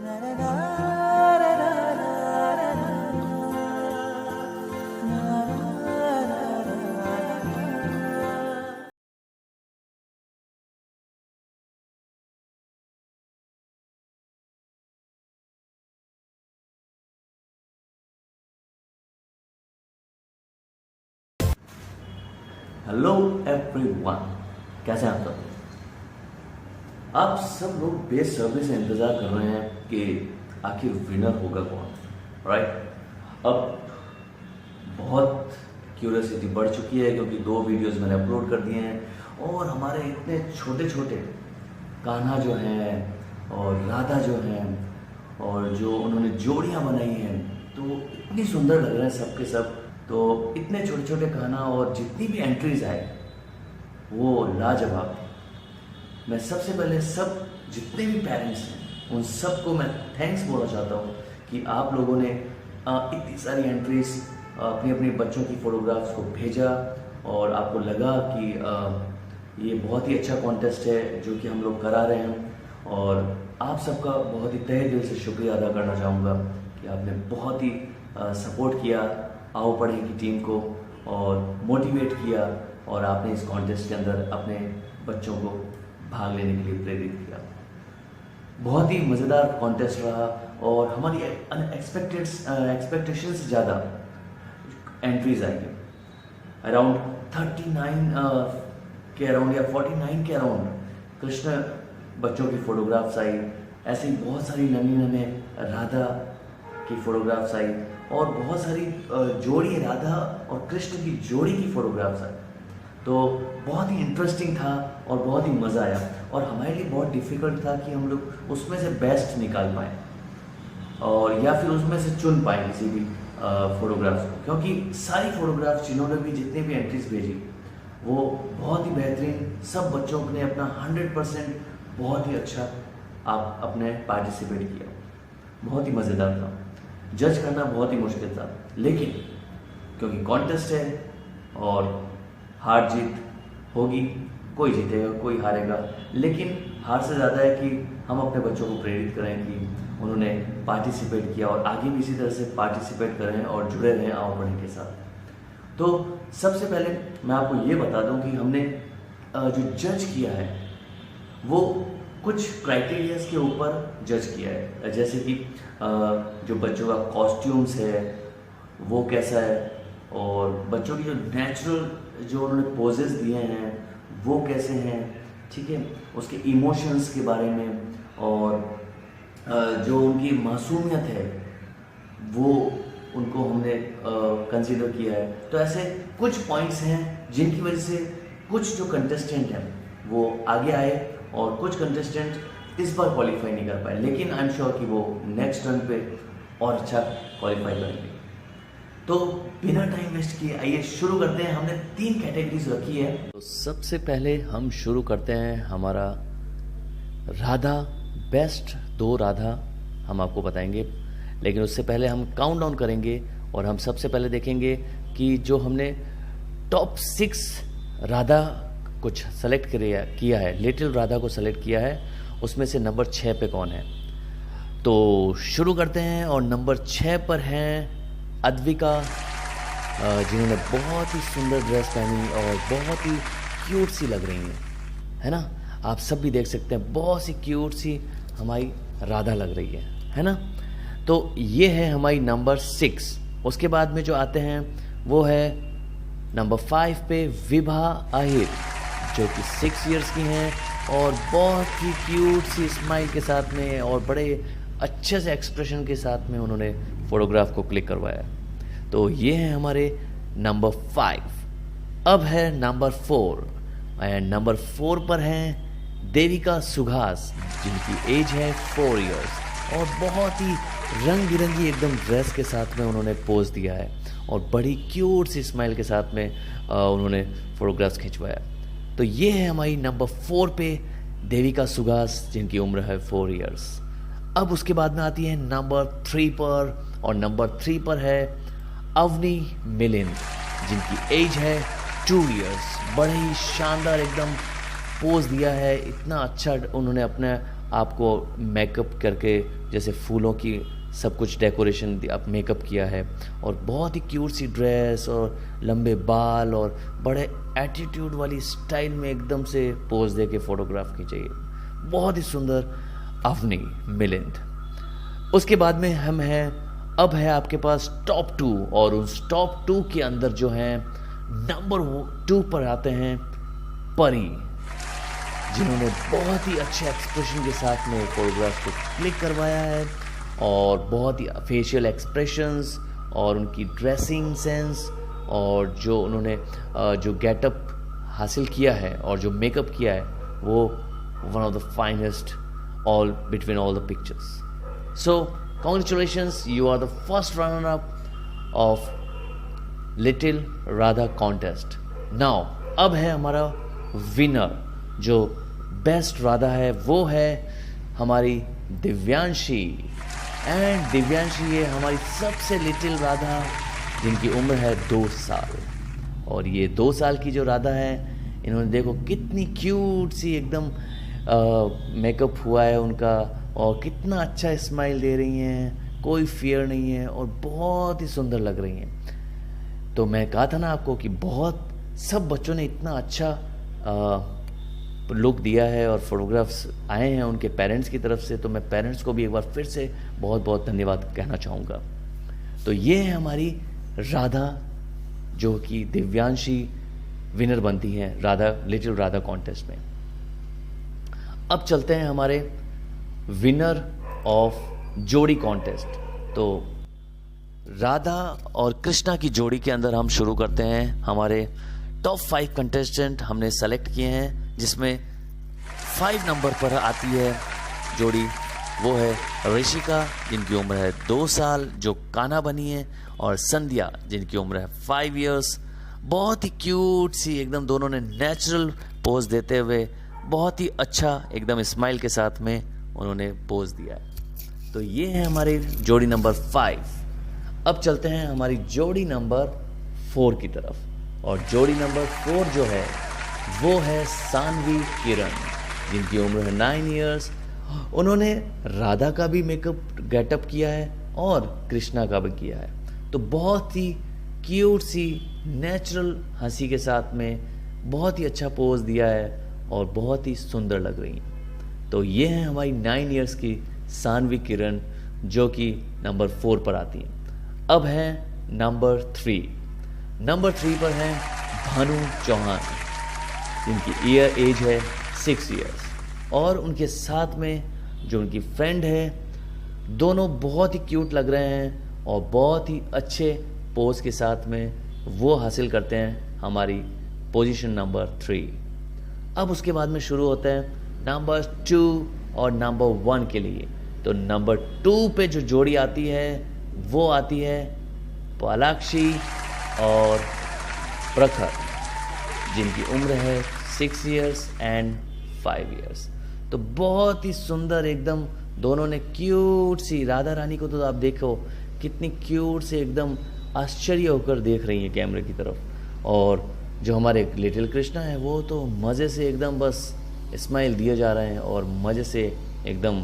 Hello everyone, कैसे हैं आप सब? आप सब लोग बेसब्री से इंतज़ार कर रहे हैं कि आखिर विनर होगा कौन, राइट? अब बहुत क्यूरियोसिटी बढ़ चुकी है क्योंकि 2 वीडियोस मैंने अपलोड कर दिए हैं और हमारे इतने छोटे छोटे कान्हा जो हैं और राधा जो हैं और जो उन्होंने जोड़ियाँ बनाई हैं, तो इतनी सुंदर लग रहे हैं सबके सब। तो इतने छोटे छोटे गाना और जितनी भी एंट्रीज आए वो लाजवाब थी। मैं सबसे पहले सब जितने भी पेरेंट्स हैं उन सबको मैं थैंक्स बोलना चाहता हूँ कि आप लोगों ने इतनी सारी एंट्रीज अपने अपने बच्चों की फ़ोटोग्राफ्स को भेजा और आपको लगा कि ये बहुत ही अच्छा कॉन्टेस्ट है जो कि हम लोग करा रहे हैं। और आप सबका बहुत ही तहे दिल से शुक्रिया अदा करना चाहूँगा कि आपने बहुत ही सपोर्ट किया आओ पढ़े की टीम को और मोटिवेट किया और आपने इस कॉन्टेस्ट के अंदर अपने बच्चों को भाग लेने के लिए प्रेरित किया। बहुत ही मज़ेदार कॉन्टेस्ट रहा और हमारी एक्सपेक्टेशन से ज़्यादा एंट्रीज आई हैं। अराउंड 39 के अराउंड या 49 के अराउंड कृष्ण बच्चों की फ़ोटोग्राफ्स आई। ऐसे ही बहुत सारी नन्ही नन्हे राधा की फ़ोटोग्राफ्स आई और बहुत सारी जोड़ी राधा और कृष्ण की जोड़ी की फ़ोटोग्राफ्स आई। तो बहुत ही इंटरेस्टिंग था और बहुत ही मज़ा आया और हमारे लिए बहुत डिफ़िकल्ट था कि हम लोग उसमें से बेस्ट निकाल पाएँ और या फिर उसमें से चुन पाएँ किसी भी फ़ोटोग्राफ्स को, क्योंकि सारी फ़ोटोग्राफ्स जिन्होंने भी जितने भी एंट्रीज भेजी वो बहुत ही बेहतरीन, सब बच्चों ने अपना 100% बहुत ही अच्छा आप अपने पार्टिसिपेट किया। बहुत ही मज़ेदार था, जज करना बहुत ही मुश्किल था, लेकिन क्योंकि कॉन्टेस्ट है और हार जीत होगी, कोई जीतेगा कोई हारेगा, लेकिन हार से ज़्यादा है कि हम अपने बच्चों को प्रेरित करें कि उन्होंने पार्टिसिपेट किया और आगे भी इसी तरह से पार्टिसिपेट करें और जुड़े रहें आओ पढ़े के साथ। तो सबसे पहले मैं आपको ये बता दूं कि हमने जो जज किया है वो कुछ क्राइटेरियाज के ऊपर जज किया है, जैसे कि जो बच्चों का कॉस्ट्यूम्स है वो कैसा है और बच्चों की जो नेचुरल जो उन्होंने पोजेस दिए हैं वो कैसे हैं, ठीक है, उसके इमोशंस के बारे में और जो उनकी मासूमियत है वो उनको हमने कंसीडर किया है। तो ऐसे कुछ पॉइंट्स हैं जिनकी वजह से कुछ जो कंटेस्टेंट हैं वो आगे आए और कुछ कंटेस्टेंट इस बार क्वालिफाई नहीं कर पाए, लेकिन आई एम श्योर कि वो नेक्स्ट रन पे और अच्छा क्वालिफाई करेंगे। तो बिना टाइम वेस्ट किए आइए शुरू करते हैं। हमने 3 कैटेगरीज रखी है। तो सबसे पहले हम शुरू करते हैं हमारा राधा बेस्ट 2 राधा हम आपको बताएंगे, लेकिन उससे पहले हम काउंट डाउन करेंगे और हम सबसे पहले देखेंगे कि जो हमने टॉप 6 राधा कुछ सेलेक्ट किया है, लिटिल राधा को सेलेक्ट किया है, उसमें से नंबर 6 पे कौन है। तो शुरू करते हैं और नंबर 6 पर हैं अद्विका, जिन्होंने बहुत ही सुंदर ड्रेस पहनी और बहुत ही क्यूट सी लग रही हैं, है ना। आप सब भी देख सकते हैं बहुत सी क्यूट सी हमारी राधा लग रही है ना। तो ये है हमारी नंबर 6। उसके बाद में जो आते हैं वो है नंबर 5 पे विभा आहिर, जो कि 6 इयर्स की हैं और बहुत ही क्यूट सी स्माइल के साथ में और बड़े अच्छे से एक्सप्रेशन के साथ में उन्होंने फ़ोटोग्राफ को क्लिक करवाया। तो ये है हमारे नंबर 5। अब है नंबर 4 एंड नंबर 4 पर हैं देविका सुहास, जिनकी एज है 4 इयर्स और बहुत ही रंग बिरंगी एकदम ड्रेस के साथ में उन्होंने पोज दिया है और बड़ी क्यूट सी स्माइल के साथ में उन्होंने फ़ोटोग्राफ्स खिंचवाया। तो ये है हमारी नंबर 4 पे देविका सुहास, जिनकी उम्र है 4 इयर्स। अब उसके बाद में आती है नंबर 3 पर और नंबर 3 पर है अवनी मिलिंद, जिनकी एज है 2 इयर्स। बड़े ही शानदार एकदम पोज दिया है, इतना अच्छा उन्होंने अपना आपको मेकअप करके जैसे फूलों की सब कुछ डेकोरेशन आप मेकअप किया है, और बहुत ही क्यूट सी ड्रेस और लंबे बाल और बड़े एटीट्यूड वाली स्टाइल में एकदम से पोज दे के फोटोग्राफ खींची। बहुत ही सुंदर अवनी मिलिंद। उसके बाद में अब है आपके पास टॉप 2, और उस टॉप 2 के अंदर जो है नंबर 2 पर आते हैं परी, जिन्होंने बहुत ही अच्छे एक्सप्रेशन के साथ में फोटोग्राफ को क्लिक करवाया है, और बहुत ही फेशियल एक्सप्रेशंस और उनकी ड्रेसिंग सेंस और जो उन्होंने जो गेटअप हासिल किया है और जो मेकअप किया है, वो one of the finest all between all the pictures. So congratulations, you are the first runner up of Little Radha contest. Now अब है हमारा विनर, जो बेस्ट राधा है, वो है हमारी दिव्यांशी। एंड दिव्यांशी ये हमारी सबसे लिटिल राधा, जिनकी उम्र है 2 साल। और ये 2 साल की जो राधा है, इन्होंने देखो कितनी क्यूट सी एकदम मेकअप हुआ है उनका, और कितना अच्छा स्माइल दे रही हैं, कोई फियर नहीं है और बहुत ही सुंदर लग रही हैं। तो मैं कहा था ना आपको कि बहुत सब बच्चों ने इतना अच्छा लुक दिया है और फोटोग्राफ्स आए हैं उनके पेरेंट्स की तरफ से, तो मैं पेरेंट्स को भी एक बार फिर से बहुत बहुत धन्यवाद कहना चाहूँगा। तो ये है हमारी राधा, जो कि दिव्यांशी विनर बनती हैं राधा, लिटिल राधा कॉन्टेस्ट में। अब चलते हैं हमारे विनर ऑफ जोड़ी कॉन्टेस्ट। तो राधा और कृष्णा की जोड़ी के अंदर हम शुरू करते हैं। हमारे टॉप 5 कंटेस्टेंट हमने सेलेक्ट किए हैं, जिसमें 5 नंबर पर आती है जोड़ी, वो है ऋषिका, जिनकी उम्र है 2 साल, जो कान्हा बनी है, और संध्या, जिनकी उम्र है 5 इयर्स। बहुत ही क्यूट सी एकदम दोनों ने नेचुरल पोज देते हुए बहुत ही अच्छा एकदम स्माइल के साथ में उन्होंने पोज दिया है। तो ये है हमारी जोड़ी नंबर 5। अब चलते हैं हमारी जोड़ी नंबर 4 की तरफ, और जोड़ी नंबर 4 जो है वो है सानवी किरण, जिनकी उम्र है 9 इयर्स। उन्होंने राधा का भी मेकअप गेटअप किया है और कृष्णा का भी किया है। तो बहुत ही क्यूट सी नेचुरल हंसी के साथ में बहुत ही अच्छा पोज दिया है और बहुत ही सुंदर लग रही हैं। तो ये है हमारी 9 इयर्स की सानवी किरण, जो कि नंबर 4 पर आती हैं। अब है नंबर 3। नंबर 3 पर है भानु चौहान, जिनकी एज है 6 इयर्स, और उनके साथ में जो उनकी फ्रेंड है, दोनों बहुत ही क्यूट लग रहे हैं और बहुत ही अच्छे पोज के साथ में वो हासिल करते हैं हमारी पोजीशन नंबर 3। अब उसके बाद में शुरू होता है नंबर 2 और नंबर 1 के लिए। तो नंबर 2 पे जो जोड़ी आती है वो आती है पालाक्षी और प्रखर, जिनकी उम्र है 6 इयर्स एंड 5 इयर्स। तो बहुत ही सुंदर एकदम दोनों ने क्यूट सी, राधा रानी को तो आप देखो कितनी क्यूट से एकदम आश्चर्य होकर देख रही हैं कैमरे की तरफ, और जो हमारे लिटिल कृष्णा है वो तो मज़े से एकदम बस स्माइल दिए जा रहे हैं और मज़े से एकदम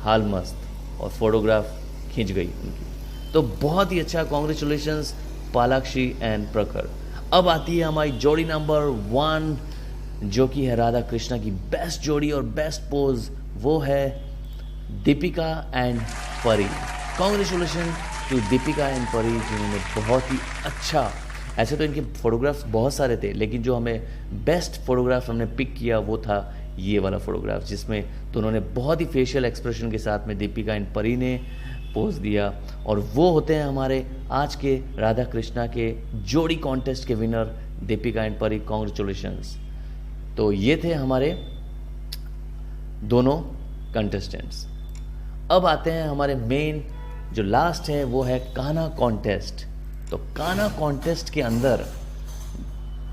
हाल मस्त, और फोटोग्राफ खींच गई उनकी। तो बहुत ही अच्छा, कॉन्ग्रेचुलेशंस पालाक्षी एंड प्रखर। अब आती है हमारी जोड़ी नंबर 1, जो कि है राधा कृष्णा की बेस्ट जोड़ी और बेस्ट पोज, वो है दीपिका एंड परी। कॉन्ग्रेचुलेशन टू दीपिका एंड परी, जिन्होंने बहुत ही अच्छा, ऐसे तो इनके फोटोग्राफ्स बहुत सारे थे, लेकिन जो हमें बेस्ट फोटोग्राफ हमने पिक किया वो था ये वाला फोटोग्राफ, जिसमें तो उन्होंने बहुत ही फेशियल एक्सप्रेशन के साथ में दीपिका एंड परी ने पोज दिया। और वो होते हैं हमारे आज के राधा कृष्णा के जोड़ी कॉन्टेस्ट के विनर दीपिका एंड परी। कॉन्ग्रेचुलेशंस। तो ये थे हमारे दोनों कंटेस्टेंट्स। अब आते हैं हमारे मेन जो लास्ट है, वो है कान्हा कॉन्टेस्ट। तो कान्हा कॉन्टेस्ट के अंदर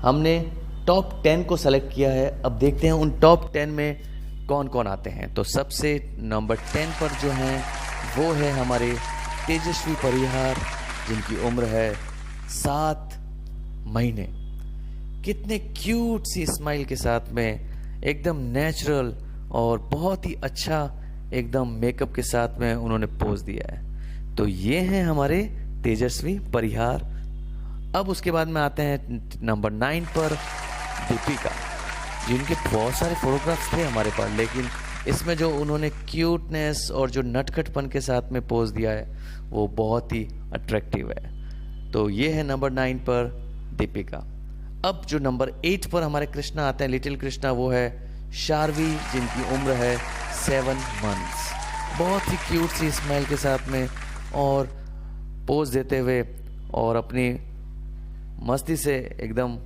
हमने टॉप 10 को सेलेक्ट किया है। अब देखते हैं उन टॉप 10 में कौन कौन आते हैं। तो सबसे नंबर 10 पर जो हैं वो है हमारे तेजस्वी परिहार, जिनकी उम्र है 7 महीने। कितने क्यूट सी स्माइल के साथ में एकदम नेचुरल और बहुत ही अच्छा एकदम मेकअप के साथ में उन्होंने पोज दिया है। तो ये हैं हमारे तेजस्वी परिहार। अब उसके बाद में आते हैं नंबर 9 पर दीपिका, जिनके बहुत सारे फोटोग्राफ्स थे हमारे पास, लेकिन इसमें जो उन्होंने क्यूटनेस और जो नटखटपन के साथ में पोज दिया है वो बहुत ही अट्रैक्टिव है। तो ये है नंबर 9 पर दीपिका। अब जो नंबर 8 पर हमारे कृष्णा आते हैं, लिटिल कृष्णा, वो है शार्वी, जिनकी उम्र है 7 मंथ्स। बहुत ही क्यूट सी स्माइल के साथ में और पोज देते हुए और अपनी मस्ती से एकदम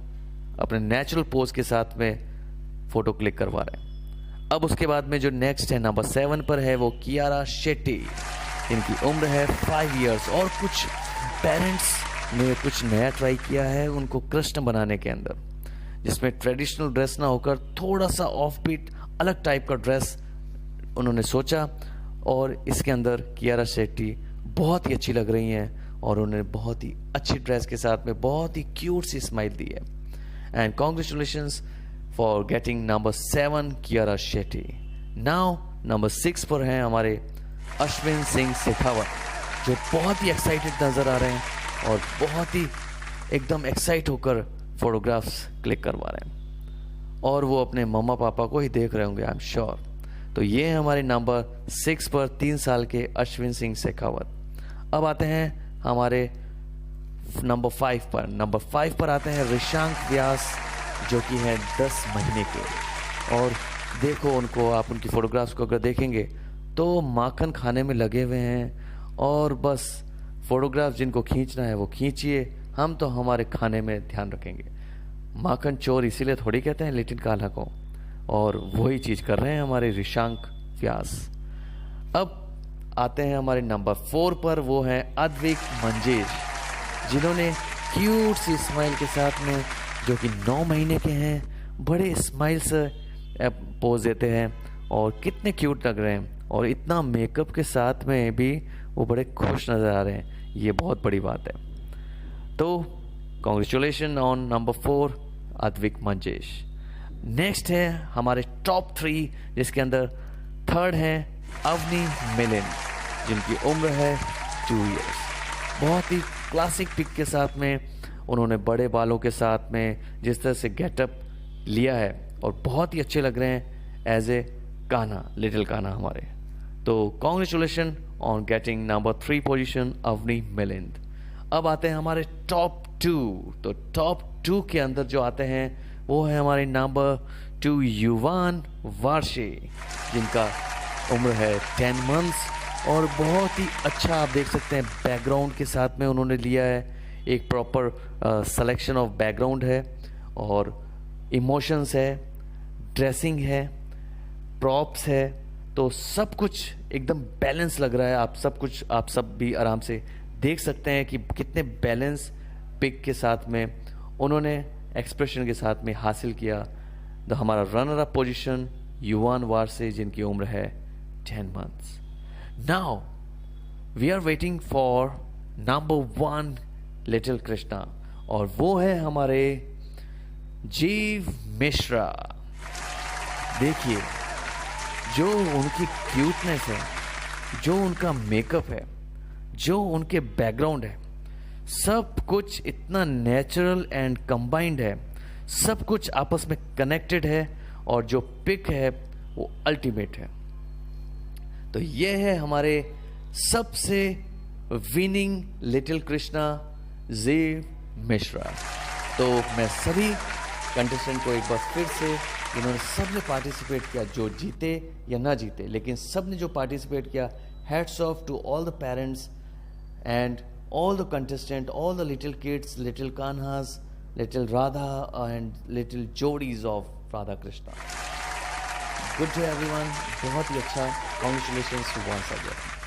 अपने नेचुरल पोज के साथ में फोटो क्लिक करवा रहे हैं। अब उसके बाद में जो नेक्स्ट है नंबर 7 पर है वो कियारा शेट्टी, इनकी उम्र है 5 इयर्स। और कुछ पेरेंट्स ने कुछ नया ट्राई किया है उनको कृष्ण बनाने के अंदर, जिसमें ट्रेडिशनल ड्रेस ना होकर थोड़ा सा ऑफ बीट अलग टाइप का ड्रेस उन्होंने सोचा, और इसके अंदर कियारा शेट्टी बहुत ही अच्छी लग रही हैं और उन्होंने बहुत ही अच्छी ड्रेस के साथ में बहुत ही क्यूट सी स्माइल दी है। And congratulations for getting number 7 Kiara Shetty. Now number 6 पर हैं हमारे अश्विन सिंह शेखावत, जो बहुत ही एक्साइटेड नज़र आ रहे हैं और बहुत ही एकदम एक्साइट होकर फोटोग्राफ्स क्लिक करवा रहे हैं, और वो अपने मम्मा पापा को ही देख रहे होंगे, आई एम श्योर। तो ये है हमारे नंबर 6 पर 3 साल के अश्विन सिंह शेखावत। अब आते हैं हमारे नंबर 5 पर। नंबर 5 पर आते हैं ऋषांक व्यास, जो कि हैं 10 महीने के। और देखो उनको, आप उनकी फ़ोटोग्राफ्स को अगर देखेंगे तो माखन खाने में लगे हुए हैं, और बस फ़ोटोग्राफ जिनको खींचना है वो खींचिए, हम तो हमारे खाने में ध्यान रखेंगे। माखन चोर इसीलिए थोड़ी कहते हैं लिटिल कान्हा को, और वही चीज़ कर रहे हैं हमारे ऋषांक व्यास। अब आते हैं हमारे नंबर 4 पर, वो हैं अद्विक मंजेश, जिन्होंने क्यूट सी स्माइल के साथ में, जो कि 9 महीने के हैं, बड़े स्माइल से पोज देते हैं और कितने क्यूट लग रहे हैं, और इतना मेकअप के साथ में भी वो बड़े खुश नज़र आ रहे हैं। ये बहुत बड़ी बात है। तो congratulation on number 4 Advik Manjesh. Next है हमारे टॉप 3, जिसके अंदर 3rd हैं अवनी मिलिंद, जिनकी उम्र है 2 इयर्स। बहुत ही क्लासिक पिक के साथ में उन्होंने बड़े बालों के साथ में जिस तरह से गेटअप लिया है, और बहुत ही अच्छे लग रहे हैं as a Kanha, little Kanha हमारे। तो congratulation on getting number 3 position Avni Milind. अब आते हैं हमारे टॉप 2। तो टॉप 2 के अंदर जो आते हैं वो है हमारे नंबर 2 युवान वार्षे, जिनका उम्र है 10 मंथ्स। और बहुत ही अच्छा आप देख सकते हैं बैकग्राउंड के साथ में उन्होंने लिया है, एक प्रॉपर सिलेक्शन ऑफ बैकग्राउंड है, और इमोशंस है, ड्रेसिंग है, प्रॉप्स है, तो सब कुछ एकदम बैलेंस लग रहा है। आप सब भी आराम से देख सकते हैं कि कितने बैलेंस पिक के साथ में उन्होंने एक्सप्रेशन के साथ में हासिल किया। तो हमारा रनर अप पोजीशन युवान वार्षे, जिनकी उम्र है 10 months. Now we are waiting for number 1 little Krishna, और वो है हमारे जीव मिश्रा। देखिए जो उनकी क्यूटनेस है, जो उनका मेकअप है, जो उनके बैकग्राउंड है, सब कुछ इतना नेचुरल एंड कंबाइंड है, सब कुछ आपस में कनेक्टेड है, और जो पिक है वो अल्टीमेट है। तो ये है हमारे सबसे विनिंग लिटिल कृष्णा जीव मिश्रा। तो मैं सभी कंटेस्टेंट को एक बार फिर से, जिन्होंने सब ने पार्टिसिपेट किया, जो जीते या ना जीते, लेकिन सब ने जो पार्टिसिपेट किया, hats off to all the parents and all the contestants, all the little kids, little Kanhas, little Radha and little Jodis of Radha Krishna. Good day everyone, बहुत ही अच्छा, congratulations to once again.